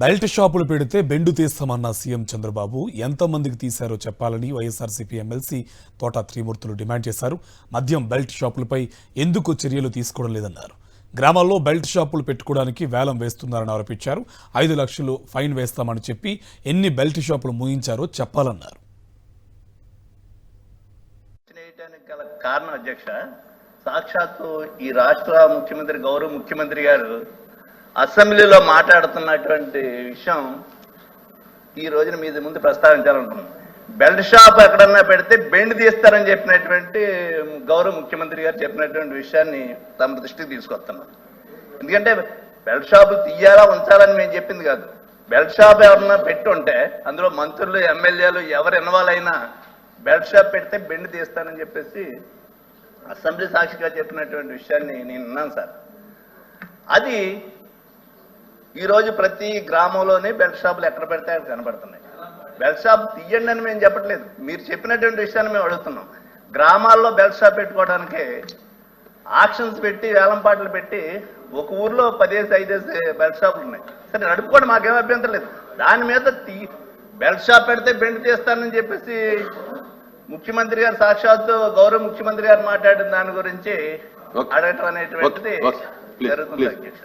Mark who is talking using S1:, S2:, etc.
S1: Belt షాపులు పెడితే బెండు తీస్తామన్న CM Chandrababu ఎంతమందికి తీశారో చెప్పాలని వైఎస్ఆర్సీపీ ఎమ్మెల్సీ తోట త్రిమూర్తులు డిమాండ్ చేశారు. మద్యం బెల్ట్ షాపులపై ఎందుకు చర్యలు తీసుకోవడం లేదన్నారు. గ్రామాల్లో బెల్ట్ షాపులు పెట్టుకోవడానికి వేలం వేస్తున్నారని ఆరోపించారు. 5 లక్షలు ఫైన్ వేస్తామని చెప్పి ఎన్ని బెల్ట్ షాపులు మూయించారో చెప్పాలన్నారు.
S2: కారణం అధ్యక్ష, సాక్షాత్తు ఈ రాష్ట్ర ముఖ్యమంత్రి గౌరవ ముఖ్యమంత్రి గారు అసెంబ్లీలో మాట్లాడుతున్నటువంటి విషయం ఈ రోజున మీ ముందు ప్రస్తావించాలనుకున్నాం. బెల్ట్ షాప్ ఎక్కడన్నా పెడితే బెండ్ తీస్తారని చెప్పినటువంటి గౌరవ ముఖ్యమంత్రి గారు చెప్పినటువంటి విషయాన్ని తమ దృష్టికి తీసుకొస్తున్నాం. ఎందుకంటే బెల్ట్ షాపు తీయాలా ఉంచాలని మేము చెప్పింది కాదు. బెల్ట్ షాప్ ఎవరన్నా పెట్టి ఉంటే అందులో మంత్రులు ఎమ్మెల్యేలు ఎవరు ఇన్వాల్వ్ అయినా బెల్ట్ షాప్ పెడితే బెండ్ తీస్తానని చెప్పేసి అసెంబ్లీ సాక్షిగా చెప్పినటువంటి విషయాన్ని నేను విన్నాను సార్. అది ఈరోజు ప్రతి గ్రామంలోనే బెల్ట్ షాపులు ఎక్కడ పెడితే అక్కడ కనబడుతున్నాయి. బెల్ట్ షాప్ తీయండి అని మేము చెప్పట్లేదు, మీరు చెప్పినటువంటి విషయాన్ని మేము అడుగుతున్నాం. గ్రామాల్లో బెల్ట్ షాప్ పెట్టుకోవడానికి ఆక్షన్స్ పెట్టి వేలంపాట్లు పెట్టి ఒక ఊర్లో 10-5 బెల్ట్ షాపులు ఉన్నాయి. సరే నడుపుకోండి, మాకేం అభ్యంతరం లేదు. దాని మీద బెల్ట్ షాప్ పెడితే బెండ్ తీస్తానని చెప్పేసి ముఖ్యమంత్రి గారు సాక్షాత్తు గౌరవ ముఖ్యమంత్రి గారు మాట్లాడిన దాని గురించి అడగటం అనేటువంటిది జరుగుతుంది అధ్యక్ష.